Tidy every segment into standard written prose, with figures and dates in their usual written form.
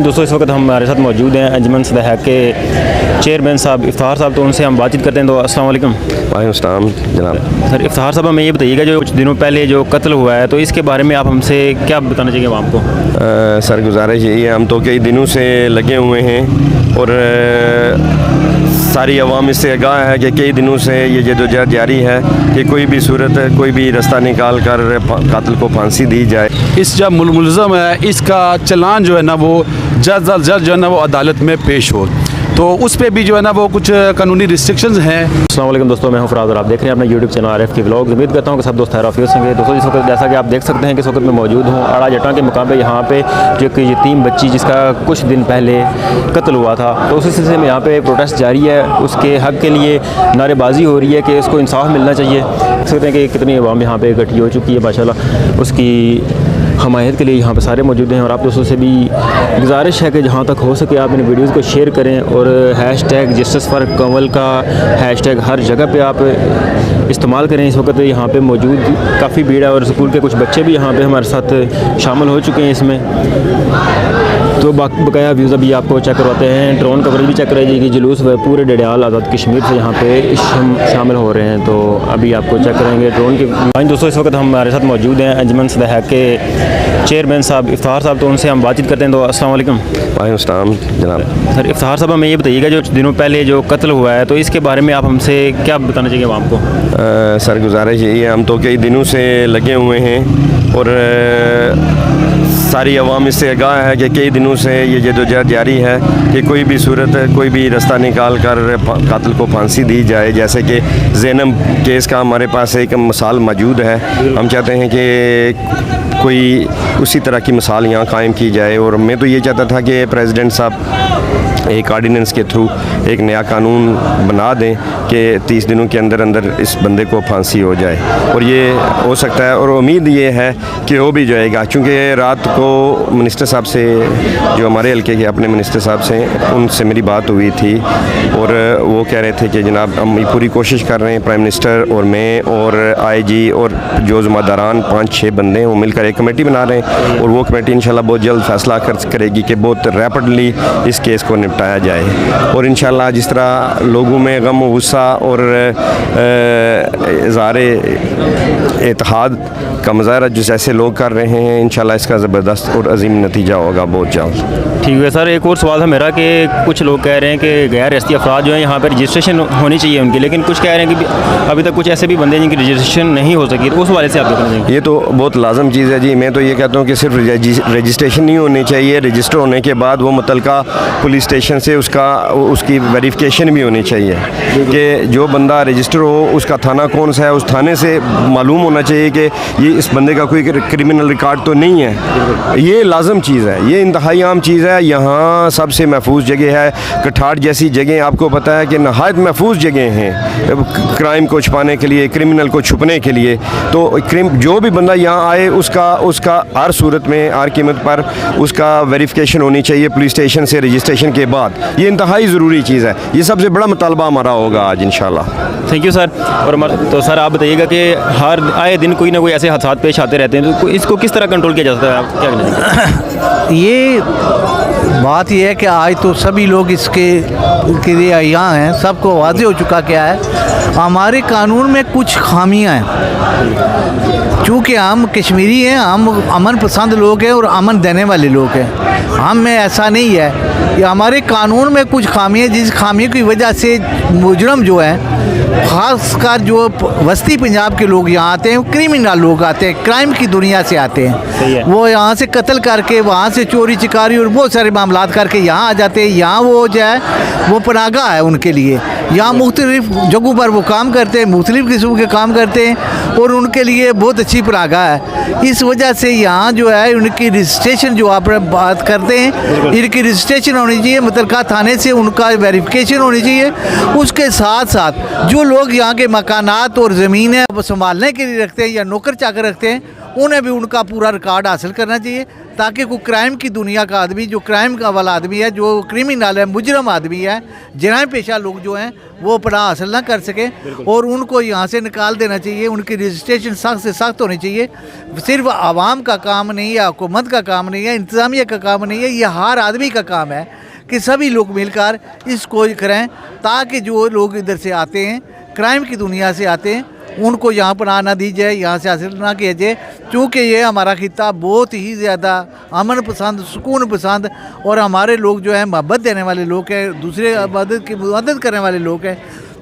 दोस्तों, इस वक्त हमारे साथ मौजूद हैं अंजुमन सदाहक के चेयरमैन साहब इफ्तार साहब। तो उनसे हम बातचीत करते हैं। तो अस्सलाम वालेकुम। वालेकुम जनाब। सर इफ्तार साहब, हमें ये बताइएगा जो कुछ दिनों पहले जो कत्ल हुआ है, तो इसके बारे में आप हमसे क्या बताना चाहिए आवाम को? सर गुजारिश यही है, हम तो कई दिनों से लगे हुए हैं और सारी अवाम इससे आगाह है कि कई दिनों से ये जदोजहद जारी है कि कोई भी सूरत कोई भी रास्ता निकाल कर कातिल को फांसी दी जाए। इस जो मुलज़म है इसका चलान जो है ना वो जल्द जो है ना वो अदालत में पेश हो, तो उस पर भी जो है ना वो कुछ कानूनी रिस्ट्रिक्शंस हैं। अस्सलाम वालेकुम दोस्तों, मैं हूं फराज और आप देख रहे हैं अपना यूट्यूब चैनल RF की व्लॉग। उम्मीद करता हूं कि सब दोस्त खैरियत से होंगे। दोस्तों, इस वक्त जैसा कि आप देख सकते हैं कि इस वक्त मैं मौजूद हूं आड़ा जटा के मुकाम पे। यहाँ पे जो कि यतीम बच्ची जिसका कुछ दिन पहले कत्ल हुआ था, तो उसी सिलसिले में यहाँ पे प्रोटेस्ट जारी है। उसके हक़ के लिए नारेबाजी हो रही है कि उसको इंसाफ मिलना चाहिए। देख सकते हैं कि कितनी अवाम यहाँ पे इकट्ठी हो चुकी है माशाल्लाह। उसकी हमायत के लिए यहाँ पे सारे मौजूद हैं और आप दोस्तों से भी गुजारिश है कि जहाँ तक हो सके आप इन वीडियोज़ को शेयर करें और हैशटैग जस्टिस फॉर कंवल का हैशटैग हर जगह पे आप इस्तेमाल करें। इस वक्त यहाँ पे मौजूद काफ़ी भीड़ है और स्कूल के कुछ बच्चे भी यहाँ पे हमारे साथ शामिल हो चुके हैं इसमें। तो बकाया व्यूज़ अभी आपको चेक करवाते हैं। ड्रोन कवरेज भी चेक कराई जाएगी। जुलूस व पूरे डडियाल आज़ाद कश्मीर से यहाँ पे शामिल हो रहे हैं, तो अभी आपको चेक करेंगे ड्रोन की। दोस्तों, इस वक्त हमारे साथ मौजूद हैं अंजुमन सदाहक के चेयरमैन साहब इफ्तार साहब। तो उनसे हम बातचीत करते हैं। तो अस्सलाम वालेकुम। वालेकुम जनाब। सर इफ्तार साहब, हमें ये बताइएगा जो दिनों पहले जो कत्ल हुआ है, तो इसके बारे में आप हमसे क्या बताना चाहिए आवाम को? सर गुजारिश यही है, हम तो कई दिनों से लगे हुए हैं और सारी अवाम इससे आगाह है कि कई दिनों से ये जदोजहद जारी है कि कोई भी सूरत कोई भी रास्ता निकाल कर कातिल को फांसी दी जाए। जैसे कि ज़ैनब केस का हमारे पास एक मिसाल मौजूद है। हम चाहते हैं कि कोई उसी तरह की मिसाल यहाँ कायम की जाए और मैं तो ये चाहता था कि प्रेसिडेंट साहब एक ऑर्डिनेंस के थ्रू एक नया कानून बना दें कि 30 दिनों के अंदर अंदर इस बंदे को फांसी हो जाए, और ये हो सकता है और उम्मीद ये है कि हो भी जाएगा। क्योंकि रात को मिनिस्टर साहब से, जो हमारे हल्के के अपने मिनिस्टर साहब से, उनसे मेरी बात हुई थी और वो कह रहे थे कि जनाब हम पूरी कोशिश कर रहे हैं, प्राइम मिनिस्टर और मैं और IG और जो ज़िम्मेदारान 5-6 बंदे हैं वो मिलकर एक कमेटी बना रहे हैं और वो कमेटी इंशाल्लाह बहुत जल्द फैसला करेगी कि बहुत रैपिडली इस केस को निपटाया जाए। और इंशाल्लाह जिस तरह लोगों में गम गुस्सा और इज़हारे इत्तेहाद का मुज़ाहरा जो जैसे लोग कर रहे हैं, इंशाल्लाह इसका ज़बरदस्त और अजीम नतीजा होगा बहुत जल्द। ठीक है सर, एक और सवाल है मेरा कि कुछ लोग कह रहे हैं कि गैर रियासती अफराद जो हैं यहाँ पर रजिस्ट्रेशन होनी चाहिए उनकी, लेकिन कुछ कह रहे हैं कि अभी तक कुछ ऐसे भी बंदे जिनकी रजिस्ट्रेशन नहीं हो सकी, तो उस वाले से आप देखना चाहिए। ये तो बहुत लाजम चीज़ है जी। मैं तो ये कहता हूँ कि सिर्फ रजिस्ट्रेशन नहीं होनी चाहिए, रजिस्टर होने के बाद वो मुतलका पुलिस स्टेशन से उसकी वेरिफिकेशन भी होनी चाहिए कि जो बंदा रजिस्टर हो उसका थाना कौन सा है, उस थाने से मालूम होना चाहिए कि ये इस बंदे का कोई क्रिमिनल रिकॉर्ड तो नहीं है। ये लाजम चीज़ है, ये इंतहाई आम चीज़ है। यहाँ सबसे महफूज जगह है, कठार जैसी जगह आपको पता है कि नहायत महफूज जगह हैं क्राइम को छुपाने के लिए, क्रिमिनल को छुपने के लिए। तो जो भी बंदा यहाँ आए उसका हर सूरत में हर कीमत पर उसका वेरिफिकेशन होनी चाहिए पुलिस स्टेशन से रजिस्ट्रेशन के बाद। ये इंतहाई ज़रूरी चीज़ है। ये सबसे बड़ा मुतालबा हमारा होगा आज इंशाल्लाह। Thank you sir. और तो सर आप बताइएगा कि हर आए दिन कोई ना कोई ऐसे हादसा पेश आते रहते हैं, तो इसको किस तरह कंट्रोल किया जा सकता है? आप क्या कहना चाहिए? ये बात यह है कि आज तो सभी लोग इसके लिए यहाँ हैं, सबको वाज़ेह हो चुका क्या है हमारे कानून में कुछ खामियाँ हैं। चूँकि हम कश्मीरी हैं, हम अमन पसंद लोग हैं और अमन देने वाले लोग हैं। हम में ऐसा नहीं है कि हमारे कानून में कुछ खामियाँ, जिस खामी की वजह से मुजरम जो है, ख़ासकर जो वस्ती पंजाब के लोग यहाँ आते हैं, क्रिमिनल लोग आते हैं, क्राइम की दुनिया से आते हैं, वो यहाँ से कत्ल करके वहाँ से चोरी चिकारी और बहुत सारे मामला करके यहाँ आ जाते हैं। यहाँ वो जो है वो पनागा है उनके लिए। यहाँ मुख्तलिफ जगहों पर वो काम करते हैं, मुख्तलिफ किस्म के काम करते हैं और उनके लिए बहुत अच्छी पनागा है। इस वजह से यहाँ जो है उनकी रजिस्ट्रेशन जो आप बात करते हैं, इनकी रजिस्ट्रेशन होनी चाहिए, मुतलका थाने से उनका वेरिफिकेशन होनी चाहिए। उसके साथ साथ जो लोग यहाँ के मकानात और ज़मीनें संभालने के लिए रखते हैं या नौकर चाकर रखते हैं, उन्हें भी उनका पूरा रिकॉर्ड हासिल करना चाहिए, ताकि कोई क्राइम की दुनिया का आदमी, जो क्राइम का वाला आदमी है, जो क्रिमिनल है, मुजरम आदमी है, जराइम पेशा लोग जो हैं वो पनाह हासिल ना कर सके और उनको यहाँ से निकाल देना चाहिए। उनकी रजिस्ट्रेशन सख्त से सख्त होनी चाहिए। सिर्फ आवाम का काम नहीं है, हुकूमत का काम नहीं है, इंतज़ामिया का काम नहीं है, ये हर आदमी का काम है कि सभी लोग मिलकर इसको करें, ताकि जो लोग इधर से आते हैं, क्राइम की दुनिया से आते हैं, उनको यहाँ पनाह ना दी जाए, यहाँ से हासिल ना किया जाए। चूँकि ये हमारा खिता बहुत ही ज़्यादा अमन पसंद, सुकून पसंद और हमारे लोग जो है मोहब्बत देने वाले लोग हैं, दूसरे मदद करने वाले लोग हैं।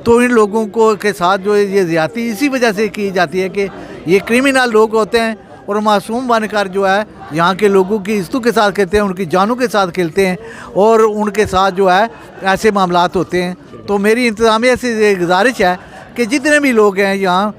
तो इन लोगों को के साथ जो है ये ज़्यादती इसी वजह से की जाती है कि ये क्रिमिनल लोग होते हैं और मासूम बनकर जो है यहाँ के लोगों की इज्जतों के साथ खेलते हैं, उनकी जानों के साथ खेलते हैं और उनके साथ जो है ऐसे मामलात होते हैं। तो मेरी इंतज़ामिया से ये गुजारिश है कि जितने भी लोग हैं यहाँ,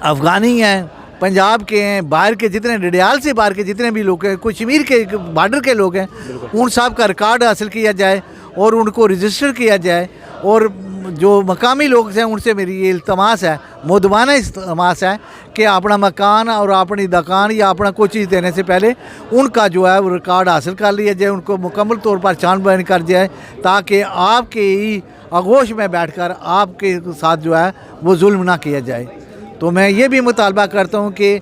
अफ़गानी हैं, पंजाब के हैं, बाहर के जितने, डडियाल से बाहर के जितने भी लोग हैं, कश्मीर के बॉर्डर के लोग हैं, उन सब का रिकॉर्ड हासिल किया जाए और उनको रजिस्टर किया जाए। और जो मकामी लोग हैं उनसे मेरी ये इल्तमास है, मुदवाना इल्तमास है कि अपना मकान और अपनी दुकान या अपना कोई चीज़ देने से पहले उनका जो है वो रिकॉर्ड हासिल कर लिया जाए, उनको मुकम्मल तौर पर छानबीन कर जाए, ताकि आपके ही आगोश में बैठकर आपके साथ जो है वो जुल्म ना किया जाए। तो मैं ये भी मुतालबा करता हूँ कि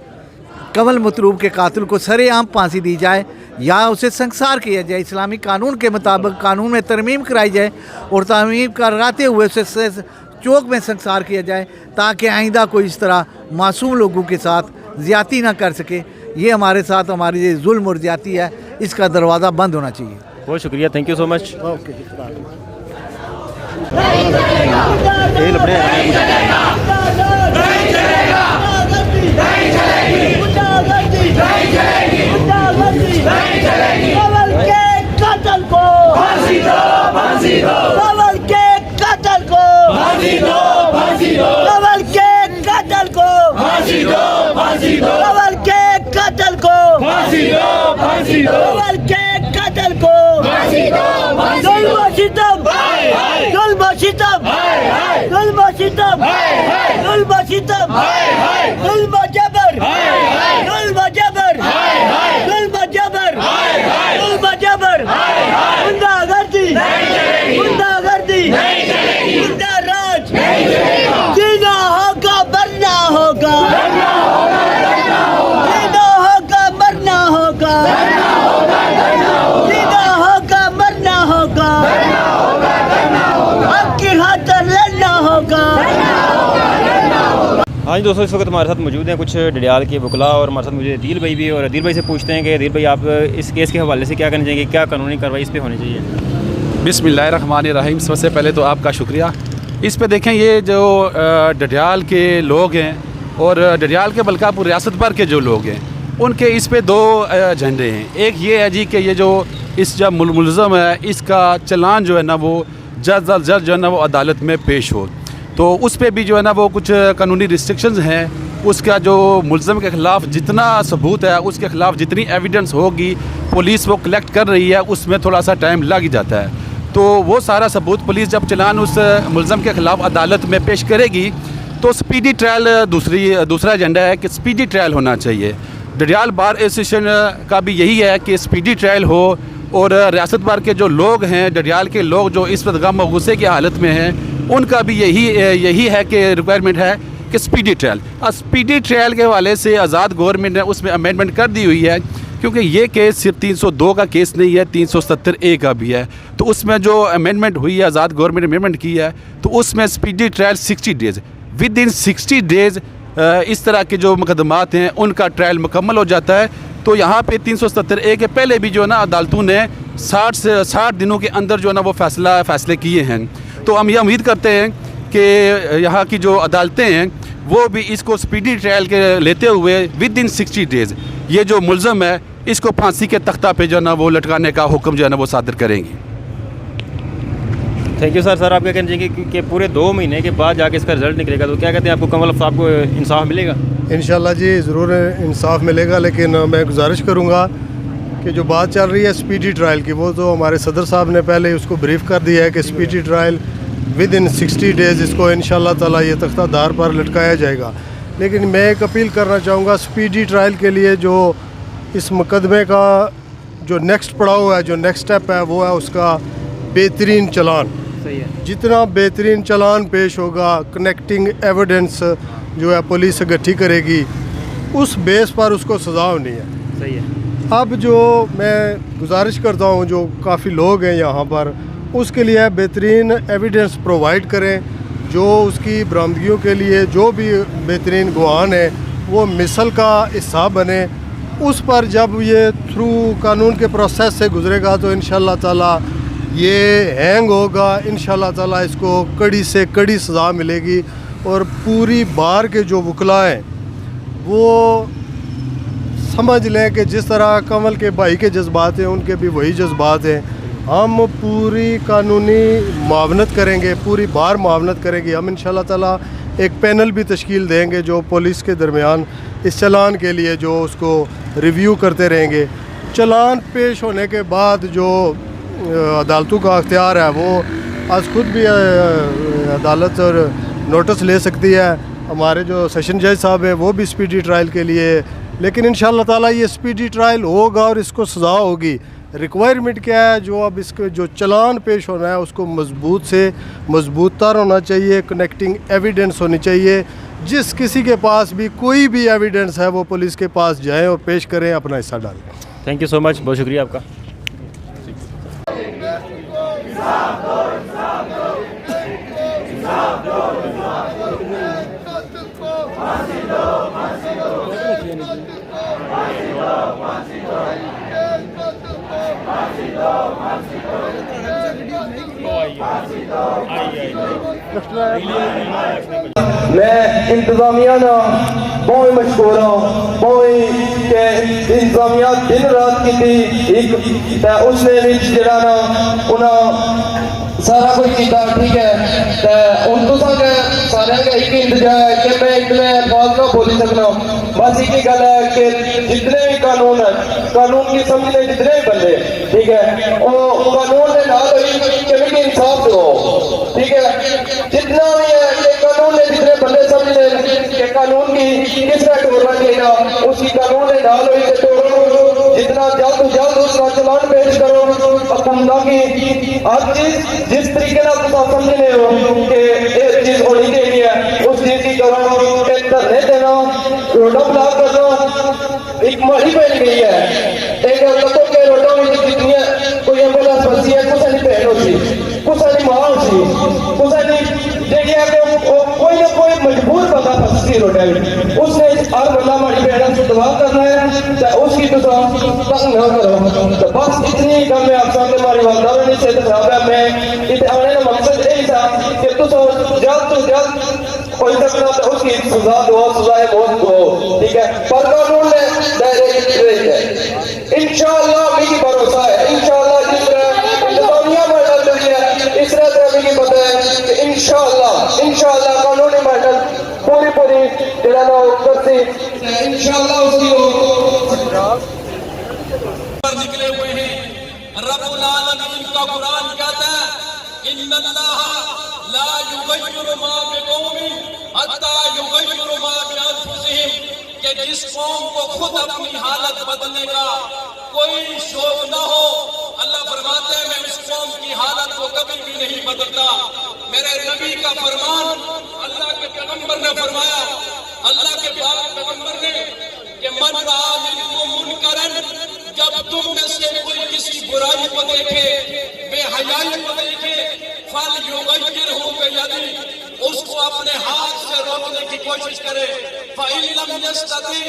कमल मतलूब के कातिल को सरेआम फांसी दी जाए या उसे संसार किया जाए, इस्लामी कानून के मुताबिक कानून में तरमीम कराई जाए और तरमीम कराते हुए उसे चौक में संसार किया जाए, ताकि आइंदा कोई इस तरह मासूम लोगों के साथ ज़्यादती ना कर सके। ये हमारे साथ हमारी ये जुल्म और ज़्यादती है, इसका दरवाज़ा बंद होना चाहिए। बहुत शुक्रिया, थैंक यू सो मच। हाँ जी दोस्तों, इस वक्त हमारे साथ मौजूद हैं कुछ डडियाल के वकला और हमारे साथ मुझे अदील भाई भी, और अदील भाई से पूछते हैं कि अदील भाई आप इस केस के हवाले से क्या करना चाहेंगे, क्या कानूनी कार्रवाई इस पे होनी चाहिए? बिस्मिल्लाहिर्रहमानिर्रहीम। सबसे पहले तो आपका शुक्रिया। इस पे देखें, ये जो डडियाल के लोग हैं और डडियाल के बल्कापुर रियासत भर के जो लोग हैं, उनके इस पे दो झंडे हैं। एक ये है जी कि ये जो इस जब मुलज़म है, इसका चलान जो है ना वो जल्द जो है ना वो अदालत में पेश हो। तो उस पर भी जो है ना वो कुछ कानूनी रिस्ट्रिक्शंस हैं। उसका जो मुलज़म के ख़िलाफ़ जितना सबूत है, उसके ख़िलाफ़ जितनी एविडेंस होगी, पुलिस वो कलेक्ट कर रही है, उसमें थोड़ा सा टाइम लग जाता है। तो वो सारा सबूत पुलिस जब चलान उस मुलज़म के ख़िलाफ़ अदालत में पेश करेगी, तो स्पीडी ट्रायल दूसरा एजेंडा है कि स्पीडी ट्रायल होना चाहिए। डडियाल बार एसोसिएशन का भी यही है कि स्पीडी ट्रायल हो, और रियासत भर के जो लोग हैं, डडियाल के लोग जो इस वक्त गम और गुस्से की हालत में हैं, उनका भी यही है कि रिक्वायरमेंट है कि स्पीडी ट्रायल। स्पीडी ट्रायल के हवाले से आज़ाद गवर्नमेंट ने उसमें अमेंडमेंट कर दी हुई है, क्योंकि ये केस सिर्फ 302 का केस नहीं है, 370A का भी है। तो उसमें जो अमेंडमेंट हुई है, आज़ाद गवर्नमेंट ने अमेंडमेंट की है, तो उसमें speedy trial 60 days, with in 60 days इस तरह के जो मुकदमात हैं उनका ट्रायल मुकम्मल हो जाता है। तो यहाँ पे 370A के पहले भी जो है ना अदालतों ने 60 दिनों के अंदर जो है ना वो फैसले किए हैं। तो हम ये उम्मीद करते हैं कि यहाँ की जो अदालतें हैं वो भी इसको स्पीडी ट्रायल के लेते हुए विद इन 60 डेज़ ये जो मुलज़म है इसको फांसी के तख्ता पे जो है ना वो लटकाने का हुक्म जो है ना वो सादर करेंगी। Thank you sir. आप क्या कहना चाहेंगे कि पूरे 2 महीने के बाद जाके इसका रिजल्ट निकलेगा, तो क्या कहते हैं, आपको कमल साहब को इंसाफ मिलेगा? इंशाल्लाह जी ज़रूर इंसाफ मिलेगा, लेकिन मैं गुजारिश करूँगा कि जो बात चल रही है स्पीडी ट्रायल की, वो तो हमारे सदर साहब ने पहले उसको ब्रीफ कर दिया है कि speedy trial with in 60 days इसको इंशाल्लाह ताला ये तख्तादार पर लटकाया जाएगा। लेकिन मैं एक अपील करना चाहूँगा स्पीडी ट्रायल के लिए जो इस मुकदमे का जो नेक्स्ट पड़ाव है, जो नेक्स्ट स्टेप है, वो है उसका बेहतरीन चालान। सही है। जितना बेहतरीन चालान पेश होगा, कनेक्टिंग एविडेंस जो है पुलिस इकट्ठी करेगी, उस बेस पर उसको सज़ा होनी है। सही है। अब जो मैं गुजारिश करता हूँ, जो काफ़ी लोग हैं यहाँ पर, उसके लिए बेहतरीन एविडेंस प्रोवाइड करें, जो उसकी बरामदगियों के लिए जो भी बेहतरीन गवाहान है वो मिसल का हिस्सा बने। उस पर जब ये थ्रू कानून के प्रोसेस से गुजरेगा तो इंशाल्लाह ताला ये हैंग होगा, इंशाल्लाह ताला इसको कड़ी से कड़ी सज़ा मिलेगी और पूरी बार के जो वकला हैं वो समझ लें कि जिस तरह कमल के भाई के जज्बात हैं उनके भी वही जज्बात हैं। हम पूरी कानूनी मुआवनत करेंगे, पूरी बार मुआवनत करेंगे। हम इंशाल्लाह ताला एक पैनल भी तश्कील देंगे जो पुलिस के दरमियान इस चालान के लिए जो उसको रिव्यू करते रहेंगे। चालान पेश होने के बाद जो अदालतों का अख्तियार है वो आज खुद भी अदालत और नोटिस ले सकती है। हमारे जो सेशन जज साहब हैं वो भी स्पीडी ट्रायल के लिए, लेकिन इंशाल्लाह ताला ये स्पीडी ट्रायल होगा और इसको सज़ा होगी। रिक्वायरमेंट क्या है, जो अब इसके जो चालान पेश होना है उसको मजबूत से मजबूत तर होना चाहिए, कनेक्टिंग एविडेंस होनी चाहिए। जिस किसी के पास भी कोई भी एविडेंस है वो पुलिस के पास जाएं और पेश करें, अपना हिस्सा डालें। थैंक यू सो मच, बहुत शुक्रिया आपका। मैं इंतजामिया ना बहुत मशहूर हाँ, बहुत के इंतजामिया दिन रात की थी एक उसने जरा ना उन्हें सारा कुछ किया, ठीक है। उन तो सारे का एक इंतजार है कि मैं इतने अल्फाज ना बोली सकना। बस एक ही गल है कि जितने भी कानून है, कानून की समझने जितने भी बंदे, ठीक है, वो कानून के नाल कभी इंसाफ दो, ठीक है। जितना भी है कि कानून ने जितने बंदे समझने कि कानून की किस तरह तोड़ना चाहिए, उसकी कानून ने नाल तोड़ो, जितना जल्द से जल्द उसका चालान पेश करो। की हर चीज जिस तरीके से तुम समझने हो कि ये चीज होनी चाहिए उस चीज की करो। धरने देना, रोडा ब्लॉक करना एक माड़ी बन गई है। एक लोगों के रोडों में जितनी कोई एम्बुलेंस फंसी है, कुछ नहीं बहन होती, कुछ नहीं माँ होती, कुछ नहीं देखिए कोई ना कोई मजबूर बंदा फंसी रोडे में, उसने हर बंदा माड़ी बहन से दवा करना है, चाहे उसकी तो तंग न करो। तो बस इतनी गल मैं आप सामने हमारी वालदा ने से साहब है, मैं इस आने का मकसद यही था कि तुम जल्द से जल्द कोई सकना तो उसकी सजा दो, सजाए मौत दो, ठीक है। पर कानून ने डायरेक्ट है, इंशाअल्लाह मेरी भरोसा है, इंशाअल्लाह जिस तरह इंतजामिया मॉडल हुई है इस तरह से मेरी पता है कि इंशाअल्लाह कानूनी मॉडल पूरी जरा ना करती इंशाअल्लाह उसकी निकले हुए हैं। रब्बुल आलमीन का कुरान कहता है इन्नल्लाह ला युगय्यिरु मा बिकौमिन हत्ता युगय्यिरु मा बिअनफुसिहिम, कि जिस कौम को खुद अपनी हालत बदलने का कोई शौक न हो, अल्लाह फरमाते हैं मैं उस कौम की हालत को कभी भी नहीं बदलता। मेरे नबी का फरमान, अल्लाह के पैगंबर ने फरमाया, अल्लाह के पाक पैगंबर ने कि मन रआ मिनकुम मुनकरन, जब तुम में से कोई किसी बुराई को देखे, बेहयाई को देखे, फल युगय्यिरहु बियदिही, उसको अपने हाथ से रोकने की कोशिश करे। फइन लम यस्तति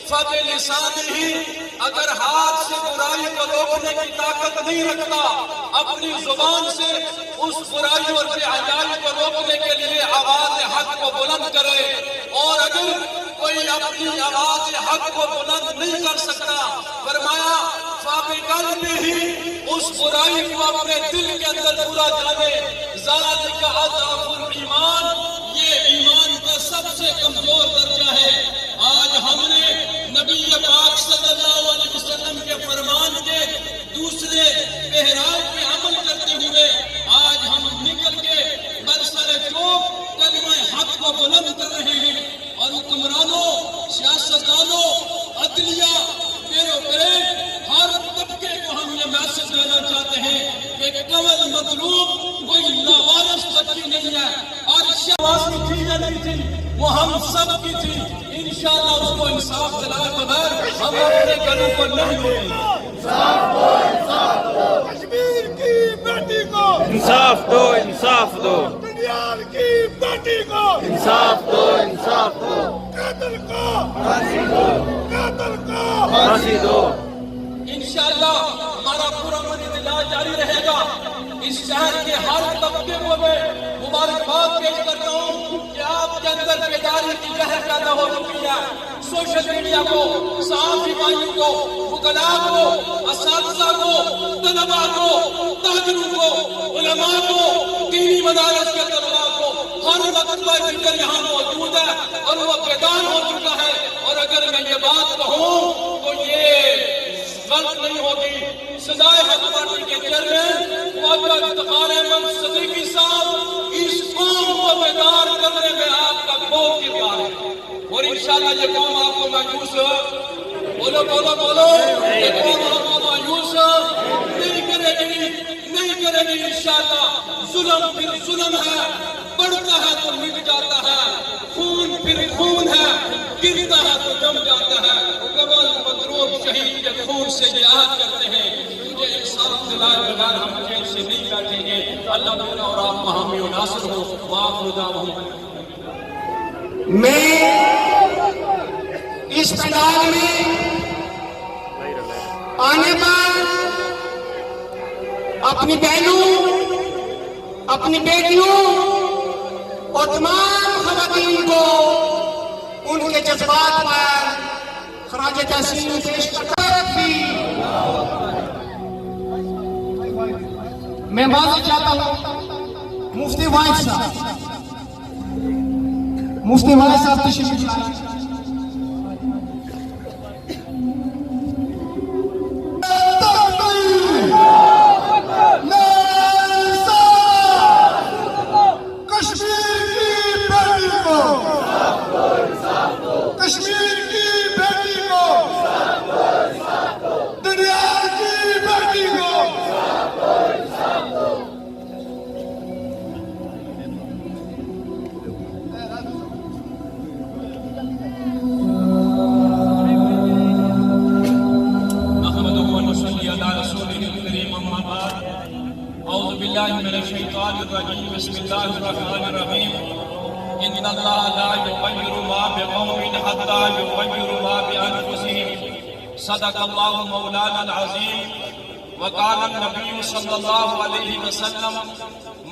फबिलिसानिही, अगर हाथ से बुराई को रोकने की ताकत नहीं रखता, अपनी जुबान से उस बुराई और बेहयाई को रोकने के लिए आवाज हक को बुलंद करे। और अगर कोई अपनी आवाज हक को बुलंद नहीं कर सकता, फरमाया फाबिक़ल्बिही, उस बुराई को अपने दिल के अंदर पूरा जाने। ज़ालिका अज़अफुल ईमान, ये ईमान का सबसे कमजोर दर्जा है। आज हमने नबी पाक सल्लल्लाहु अलैहि वसल्लम के फरमान के दूसरे पहराव पे अमल करते हुए आज हम निकल के बरसरे चौक कलमा हक को बुलंद कर रहे हैं और हुक्मरानों वो हम सब की थी। इंशाअल्लाह उसको इंसाफ दिलाए बगैर हम अपने घरों को नहीं रोकेंगे। कश्मीर की बेटी को इंसाफ दो, इंसाफ दो, दुनियाल की बेटी को इंसाफ दो, इंसाफ दो, कातिल को फांसी दो, कातिल को फांसी दो। इंशाअल्लाह हमारा पूरा इलाज जारी रहेगा। इस शहर के हर तबके को मैं मुबारकबाद पेश करता हूँ कि आपके अंदर बेदारी की लहर पैदा हो चुकी है। सोशल मीडिया को, साफ भाइयों को, फुकरा को, असातिज़ा को, तलबा को, ताजिरों को, उलमा को, दीनी मदारिस के तलबा को हर वक्त पर जिक्र यहाँ मौजूद है और वो बेदार हो चुका है। और अगर मैं ये बात कहूँ तो ये गलत नहीं होगी। सजाए हक पार्टी के चेयरमैन सदीकी साहब इस कौम को बेदार करने में आपका बहुत किरदार है और इंशाअल्लाह ये कौम आपको मायूस बोलो बोलो बोलो ये कौम आपको मायूस नहीं करेगी इंशाअल्लाह। जुल्म फिर जुल्म है, बढ़ता है तो मिट जाता है, खून फिर खून है, गिरता है तो जम जाता है। कबल मदरूब शहीद के खून से याद करते हैं, मुझे इंसाफ दिलाए बगैर हम जेल से नहीं बैठेंगे। अल्लाह मेरा और आप हामी और नासिर हो। वाखुदा मैं इस पंडाल में आने पर अपनी बहनों, अपनी बेटियों और तमाम ख़वातीन को उनके जज्बात पर खराज तहसीन पेश करता भी मैं माफी चाहता हूँ। मुफ्ती वाहिद साहब तशरीफ लाए। कश्मीर की बेटी को, दुनिया की बेटी को सदक़ल्लाहु मौलाना अज़ीम वक़ाल नबी सल्लल्लाहु अलैहि वसल्लम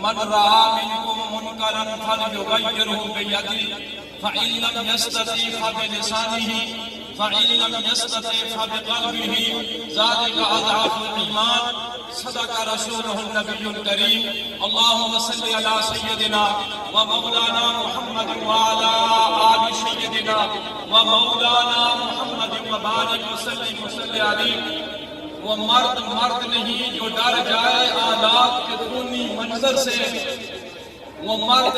मन रआ मिनकुम मुनकरन फलयुग़य्यिरहु बियदिही फ़इन लम यस्तती फ़बिलिसानिही फ़इन लम यस्तती फ़बिक़ल्बिही ज़ालिका अज़अफ़ुल ईमान। सदक़ रसूलुहुन नबियुल करीम। अल्लाहुम्मा सल्लि अला सय्यदिना व मौलाना मुहम्मद व अला आलि सय्यदिना व मौलाना मुहम्मद व बारिक वसल्लिम अलैहि। वो मर्द नहीं जो डर जाए आलात के खूनी मंजर से। वो मर्द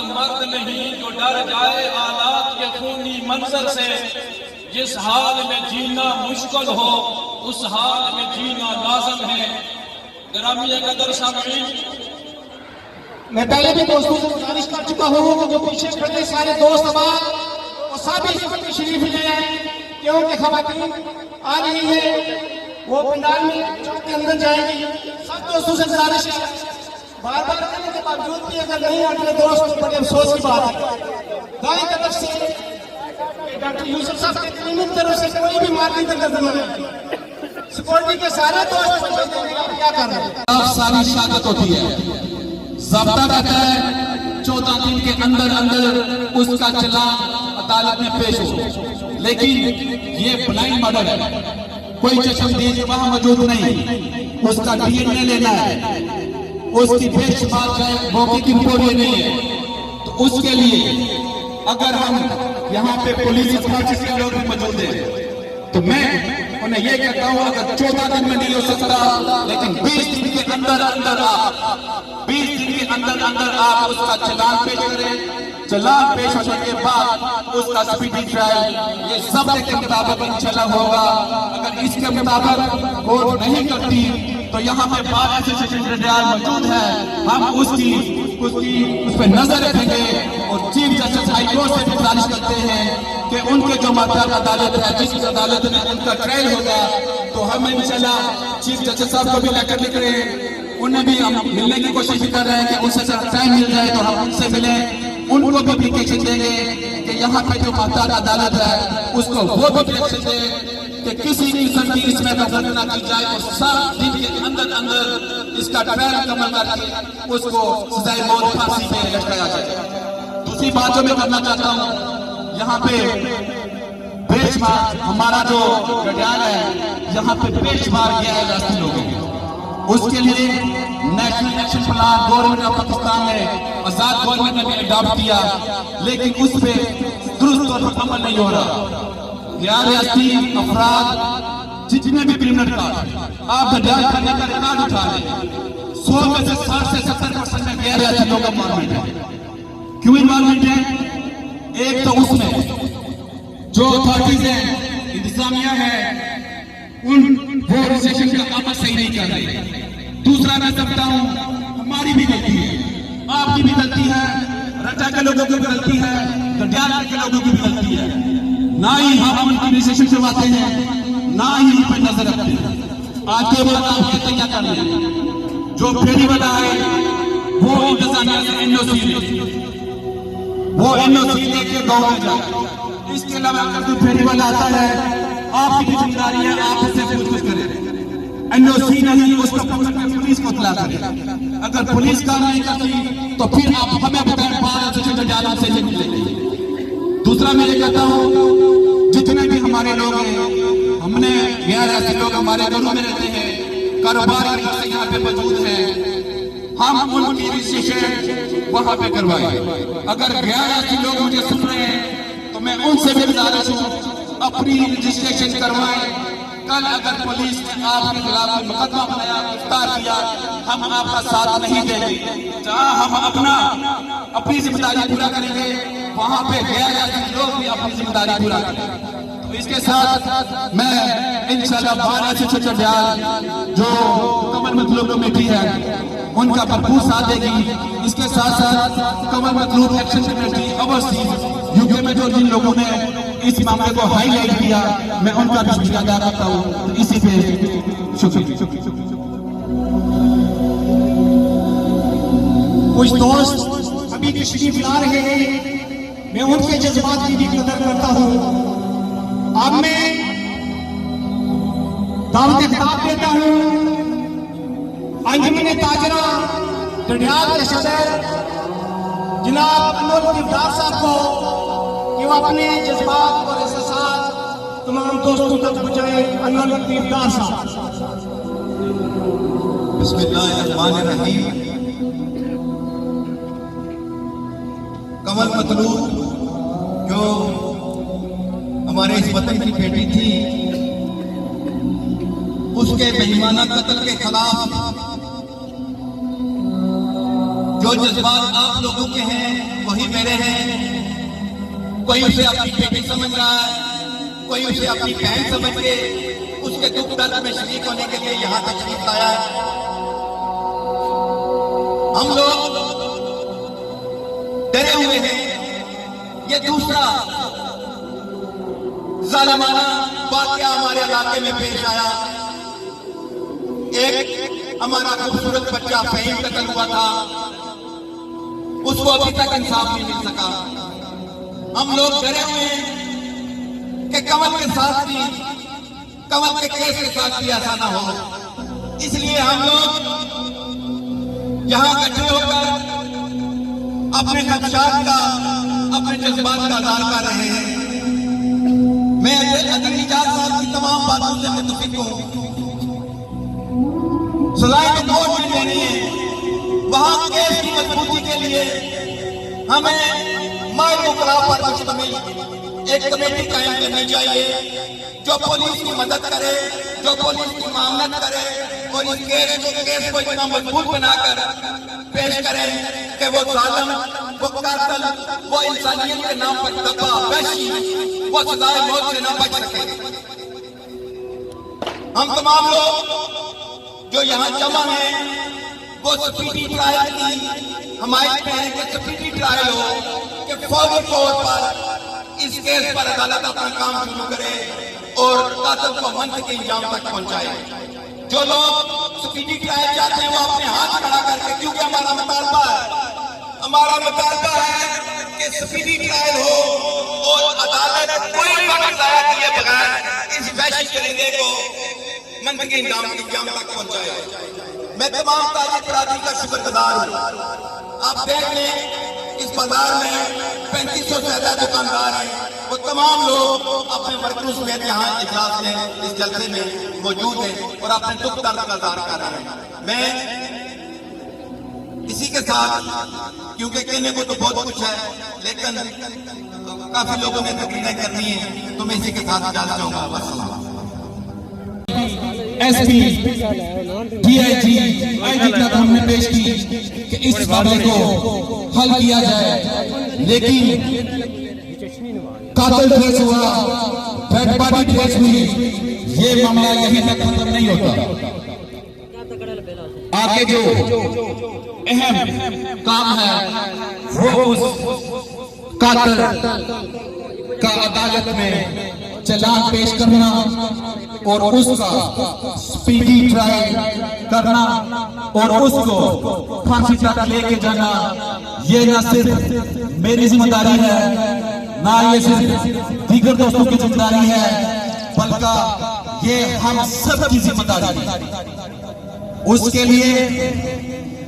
नहीं जो डर जाए आलात के खूनी मंजर से। जिस हाल में जीना मुश्किल हो उस हाल में जीना लाज़िम है। ग्रामी कदर सामीन, मैं पहले भी दोस्तों से गुजारिश कर चुका हूँ कि जो पीछे खड़े सारे दोस्त अहबाब वो सभी तशरीफ ले आए, क्योंकि खवातीन आ रही है वो पंडाल में के अंदर जाएंगी। सब दोस्तों से गुजारिश है, बार बार कहने के बावजूद भी अगर नहीं आते दोस्त तो बड़े अफसोस की बात है। दाएं तरफ से डॉक्टर यूसुफ साहब के क्लिनिक तरफ से कोई भी मार्किंग नजर नहीं आती। सिक्योरिटी के सारे दोस्त क्या कर रहे हैं? सारी शहादत होती है। ज़ाब्ता कहता है 14 दिन के अंदर उसका चालान अदालत में पेश हो, लेकिन ये ब्लाइंड मर्डर है। कोई चश्मदीद वहां मौजूद नहीं, उसका DNA लेना है, उसकी बेशुमार मौके की रिपोर्ट लेनी है। तो उसके लिए अगर हम यहाँ पे पुलिस अथॉरिटी के लोग भी मौजूद हैं तो मैं उन्हें ये कहता हूँ अगर 14 दिन में नहीं हो सकता लेकिन 20 दिन के अंदर आप उसका चालान पेश करें। चालान पेश होने के बाद उसका स्पीडी ट्रायल ये सब के मुताबिक इंशाल्लाह होगा। अगर इसके मुताबिक कोर्ट नहीं करती तो यहाँ पे बार एसोसिएशन डडियाल मौजूद है, हम उसकी उस पर नजर रखेंगे और चीफ जस्टिस हाईकोर्ट से गुजारिश करते हैं कि उनके जो मातहत अदालत है, जिस अदालत में उनका ट्रायल होगा, तो हम इंशाल्लाह चीफ जस्टिस साहब को भी लेकर लिख रहे हैं, उन्हें भी हम मिलने की कोशिश भी कर रहे हैं कि उनसे टाइम मिल जाए तो हम उनसे मिलें, उनको भी एप्लीकेशन देंगे कि यहाँ पे जो मातहत अदालत है उसको वो भी एप्लीकेशन दे कि किसी किस्म की इसमें दखल न की जाए और 7 दिन के अंदर अंदर इसका ट्रायल मुकम्मल करके उसको सजाए मौत फांसी पे लटकाया जाए। दूसरी बात जो मैं करना चाहता हूँ, यहाँ पे बेशुमार हमारा जो डडियाल है, यहाँ पे बेशुमार गैर रास्ते लोग हैं, उसके लिए national action plan government of Pakistan ने, आजाद गवर्नमेंट ने भी अडॉप्ट किया, लेकिन उस पर दुरुस्त तौर पर अमल नहीं हो रहा। गैर रियासती अफराद जितने भी क्रिमिनल कार्ड आप डडियाल करने का रिकॉर्ड उठा लें, 100 में से 60 से 70% में गैर रियासती लोग इन्वॉल्वमेंट है। क्यों इन्वॉल्वमेंट है? एक तो उसमें जो अथॉरिटीज है, इंतजामिया है, वो रजिस्ट्रेशन का काम सही नहीं कर रही। दूसरा मैं समझता हूँ हमारी भी गलती है, आपकी भी गलती है, रजा के लोगों की भी गलती है, डडियाल के लोगों की भी गलती है। ना ही हम उनकी रजिस्ट्रेशन करवाते हैं, ना ही उन पर नजर रखते हैं। आज के बाद आप ये तैयार कर लें, जो फेरी वाला है वो इंतजामिया से एनओसी ले, वो एनओसी लेके गाँव में जाए। इसके अलावा अगर कोई फेरी वाला आता है, आपकी भी जिम्मेदारी है आप उससे पूछताछ करें। एनओसी नहीं, उसको पुलिस को इत्तला करें। अगर पुलिस काम नहीं करती तो फिर आप हमें बताएं, 12 डडियाल से मिलेंगे। दूसरा मैं ये कहता हूँ, जितने भी हमारे लोग हैं, हमने गैर ऐसे लोग हमारे घरों में रहते हैं, कारोबार यहाँ पे मौजूद है, हम उनकी रजिस्ट्रेशन वहाँ पे करवाएं। अगर गैर ऐसे लोग मुझे सुन रहे हैं तो मैं उनसे भी गुजारिश हूँ, अपनी रजिस्ट्रेशन करवाएं। कल अगर पुलिस ने आपके खिलाफ मुकदमा बनाया, गिरफ्तार किया, हम आपका साथ नहीं देंगे। जहाँ हम अपनी जिम्मेदारी पूरा करेंगे, वहाँ पे गैर ऐसे लोग भी अपनी जिम्मेदारी पूरा करेंगे। तो इसके साथ मैं इंशाल्लाह 12 से डडियाल जो कमल मतलूब कमेटी है उनका भरपूर साथ देगी। इसके साथ साथ कमल मतलूब एक्शन कमेटी ओवरसीज यूके में जो जिन लोगों ने इस मामले को हाईलाइट किया, मैं उनका भी शुक्रिया अदा करता हूँ। इसी पे शुक्रिया। कुछ दोस्त अभी तशरीफ ला रहे हैं, मैं उनके जज्बात की भी कदर करता हूँ। अब मैं दावत खिताब देता हूँ अंजुमन ताजरा डडियाल के सदर जनाब अनवर इफ्तार साहब को कि वो अपने जज्बात और एहसास तमाम दोस्तों तक पहुंचाए। अनवर इफ्तार साहब। बिस्मिल्लाहिर्रहमानिर्रहीम। कमल मतलूब जो हमारे इस वतन की बेटी थी, उसके बेईमाना कत्ल के खिलाफ जो जज्बात आप लोगों के हैं वही मेरे हैं। कोई उसे अपनी बेटी समझ रहा है, कोई उसे अपनी बहन समझ के उसके दुख दर्द में शरीक होने के लिए यहाँ तशरीफ लाया है। हम लोग डरे हुए हैं। ये दूसरा जालिमाना वाकया हमारे इलाके में पेश आया। एक हमारा खूबसूरत बच्चा फहीम कत्ल हुआ था, उसको अभी तक इंसाफ नहीं मिल सका। हम लोग डरे हुए हैं कि कमल के साथ भी, कमल के केस के साथ भी ऐसा ना हो। इसलिए हम लोग यहाँ इकट्ठे होकर अपने खदशात का, अपने जज्बात का इज़हार कर रहे हैं। मैं अदील निजात साहब की तमाम बातों से मुत्तफिक हूँ। सजाए तो कोर्ट में देनी है, वहाँ केस की मजबूती के लिए हमें माल मुकरा पर मुश्तमिल एक कमेटी कायम करनी चाहिए जो पुलिस की मदद करे, जो पुलिस की मामलत करे और इस केस को इतना मजबूत बनाकर पेश करे कि वो जालिम, वो कातिल, वो इंसानियत के नाम पर दबा वहशी, वो सजाए मौत से न बच सके। हम तमाम लोग जो यहाँ जमा है वो स्पीडी ट्रायल की हमारे पहले के स्पीडी ट्रायल हो कि फौरी तौर पर इस केस पर अदालत अपना काम शुरू करे और कातिल को मंच के इंजाम तक पहुंचाए। जो लोग स्पीडी ट्रायल चाहते हैं वो अपने हाथ खड़ा करके, क्योंकि हमारा मुतालबा है कि स्पीडी ट्रायल हो और अदालत कोई वक्त जाया किए बगैर इस वहशी चरिंदे को मंच के इंजाम तक पहुंचाए। मैं तमाम ताजिर बरादरी का शुक्रगुजार हूँ। आप देख लें इस बाजार में 3500 से ज्यादा दुकानदार हैं, वो तमाम लोग अपने मरकूज में यहाँ इजलास में इस जलसे में मौजूद हैं और अपने दुख दर्द का इज़हार कर रहे हैं। मैं इसी के साथ, क्योंकि कहने को तो बहुत कुछ है लेकिन काफी लोगों ने तकरीरें करनी है, तो मैं इसी के साथ इजाज़त चाहूंगा। वस्सलाम। एसपी डीआईजी आईजी तक हमने पेश की कि इस मामले को हल किया जाए, लेकिन कातिल ट्रेस हुआ, डेड बॉडी ट्रेस हुई, ये मामला यहीं तक खत्म नहीं होता। आगे जो अहम काम है वो उस कातिल का अदालत में चालान पेश करना और उसका स्पीडी ट्रायल करना और उसको फांसी तक लेके जाना, ये न सिर्फ मेरी जिम्मेदारी है, ना ये सिर्फ दीगर दोस्तों की जिम्मेदारी है, बल्कि ये हम सब की जिम्मेदारी है। उसके लिए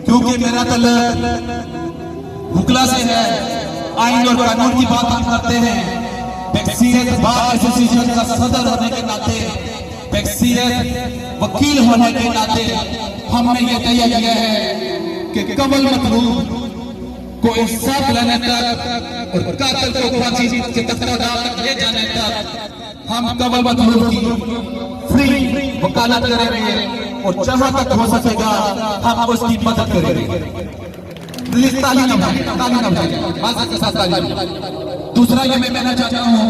क्योंकि मेरा तल्लुक हुकला से है, आइन और कानून की बात हम करते हैं, बैक्सीरियत बार एसोसिएशन का सदर होने के नाते, बैक्सीरियत वकील होने के नाते हमने ये तय किया है कि कमल मतलूब को इंसाफ लाने तक और कातिल को फांसी के तख्तादार तक ले जाने तक हम कमल मतलूब की फ्री वकालत करेंगे और जहां तक हो सकेगा हम उसकी मदद करेंगे। दूसरा ये मैं कहना चाहता हूँ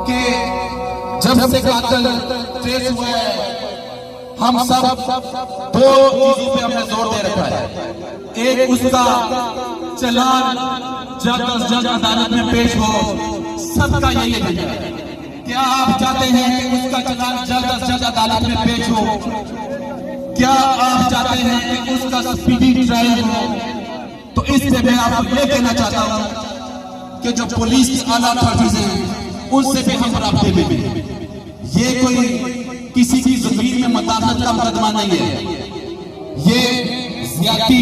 कि जब से कातिल ट्रेस हुआ है, हम सब दो चीजों पे हमने जोर दे रखा है। एक, उसका चालान जल्द से जल्द अदालत में पेश हो, सबका यही है। क्या आप चाहते हैं कि उसका चालान जल्द से जल्द अदालत में पेश हो? क्या आप चाहते हैं कि उसका स्पीडी ट्रायल हो? तो इससे मैं आपको ये कहना चाहता हूँ कि जो पुलिस की आला अथॉरिटीज हैं उनसे भी हम राब्ते में हैं। ये कोई किसी की जमीन में मदाखलत का मुकदमा नहीं है, ये ज्यादती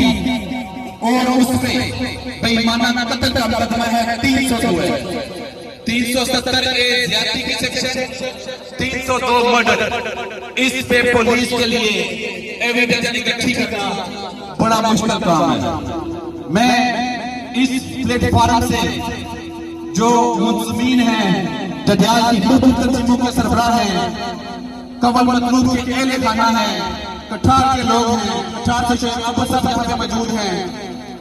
और उसपे बेईमाना कत्ल का मुकदमा है। 302 है, 370 ए ज्यादती की सेक्शन, 302 मर्डर। इस पे पुलिस के लिए एविडेंस इकट्ठी करना बड़ा मुश्किल काम है। मैं इस प्लेटफॉर्म से जो मुंतजमीन हैं, डडियाल की मुख्तलिफ तंजीमों के सरबराह हैं, कमल मतलूब के अहले खाना है, कठार के लोग हैं, कठार से अब सब मौजूद हैं,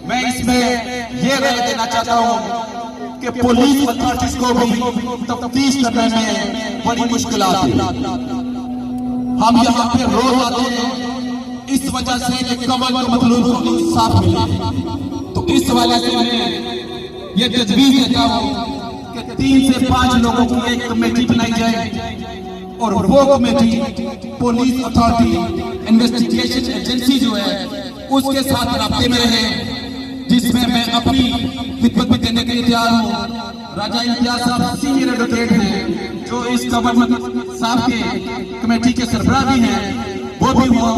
मैं इसमें ये राय देना चाहता हूँ कि पुलिस अथॉरिटीज को भी तफ्तीश करने में बड़ी मुश्किल आती है। हम यहाँ पे रोज आते हैं इस वजह से कि कमल मतलूब को इंसाफ मिले। तो इस वजह से मैं ये तजवीज देता हूँ कि 3 से 5 लोगों की एक कमेटी बनाई जाए और वो committee police authority investigation agency जो है उसके साथ राब्ते में रहे, जिसमें मैं अपनी खिदमत भी देने के लिए तैयार हूँ। राजा इम्तियाज साहब सीनियर एडवोकेट हैं जो इस गवर्नमेंट साहब के कमेटी के सरबराह भी हैं, वो भी हो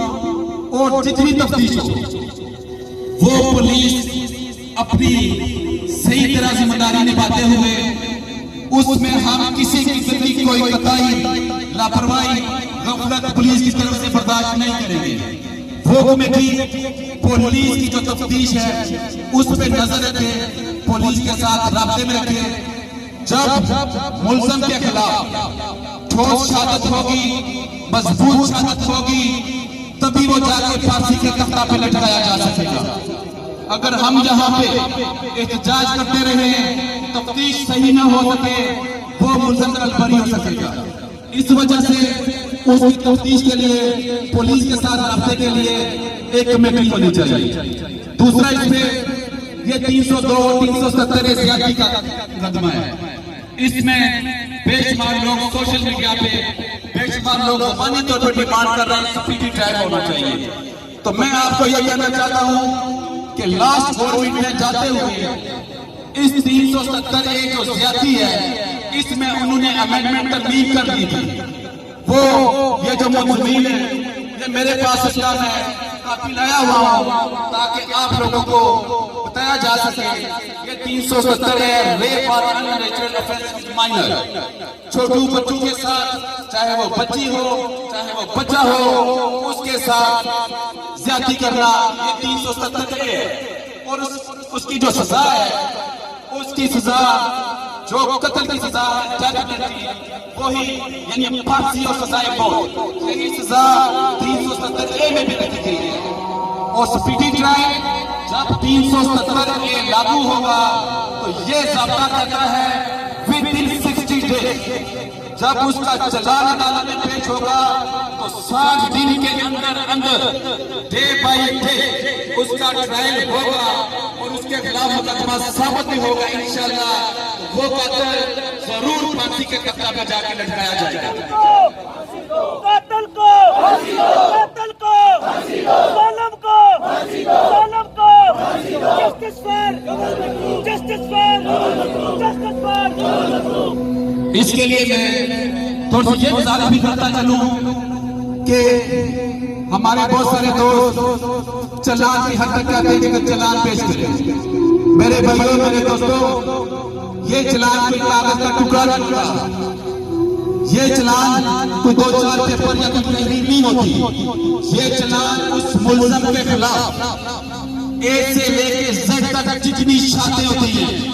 और जितनी तफ्तीश हो वो पुलिस अपनी सही तरह जिम्मेदारी निभाते हुए उसमें हम किसी किस्म की कोई कतई लापरवाही गफलत पुलिस की तरफ से बर्दाश्त नहीं करेंगे। वो कमेटी पुलिस की जो तफ्तीश है उस पर नजर रखे, पुलिस के साथ राब्ते में रखे। जब मुलजिम के खिलाफ ठोस शहादत होगी, मजबूत शहादत होगी, तभी वो जाके फांसी के तख्ता पे लटकाया जा सकेगा। अगर हम यहाँ पे एहतजाज करते रहे, तफ्तीश सही न हो सके, वो मुलजिम कल बरी हो सकेगा। इस वजह से उसकी तफ्तीश के लिए पुलिस के साथ रब्ते के लिए एक कमेटी होनी चाहिए। दूसरा, इसमें ये 302 और 370 ज्यादती का मुकदमा है। इसमें बेशुमार लोग सोशल मीडिया पे बेशुमार लोग ज़बानी तौर पर डिमांड कर रहे हैं स्पीडी ट्रायल होना चाहिए। तो मैं आपको यह कहना चाहता हूं कि लास्ट गवर्नमेंट में जाते हुए इस 370 जो ज्यादती है इसमें उन्होंने अमेंडमेंट तरमीम कर दी थी। वो ये जो मुजरिम है ये मेरे पास इस्लाम है काफी लाया हुआ हूं ताकि आप लोगों को बताया जा सके। ये 370 है रेप और अननेचुरल ऑफेंस विद माइनर। छोटू बच्चों के साथ, चाहे वो बच्ची हो चाहे वो बच्चा हो, उसके साथ ज्यादती करना ये 370 है। और उसकी जो सजा है उसकी सजा जो कत्ल की सजा है वही यानी फांसी और सजाए मौत, यही सजा 370A में भी रखी गई है। और स्पीडी ट्रायल जब 370A लागू होगा तो ये ज़ाब्ता कहता है विदिन 60 डेज जब उसका चालान अदालत में पेश होगा तो 60 दिन के अंदर अंदर डे बाय डे उसका ट्रायल होगा और उसके खिलाफ मुकदमा साबित भी होगा। इंशाल्लाह वो कातिल जरूर फांसी के कत्ता पे जाके लटकाया जाएगा। कातिल को कातिल को जालिम को जालिम को justice for justice for justice for. इसके लिए मैं थोड़ी सी ये गुजारिश भी करता चलूं कि हमारे बहुत सारे दोस्त चालान की हद तक कहते हैं कि चालान पेश करें। मेरे भाइयों मेरे दोस्तों, ये चालान कोई कागज का टुकड़ा नहीं होता। ये चालान कोई 2-4 पेपर या कुछ नहीं होती। ये चालान उस मुल्ज़म के खिलाफ ए से लेके जेड तक जितनी शाखें होती हैं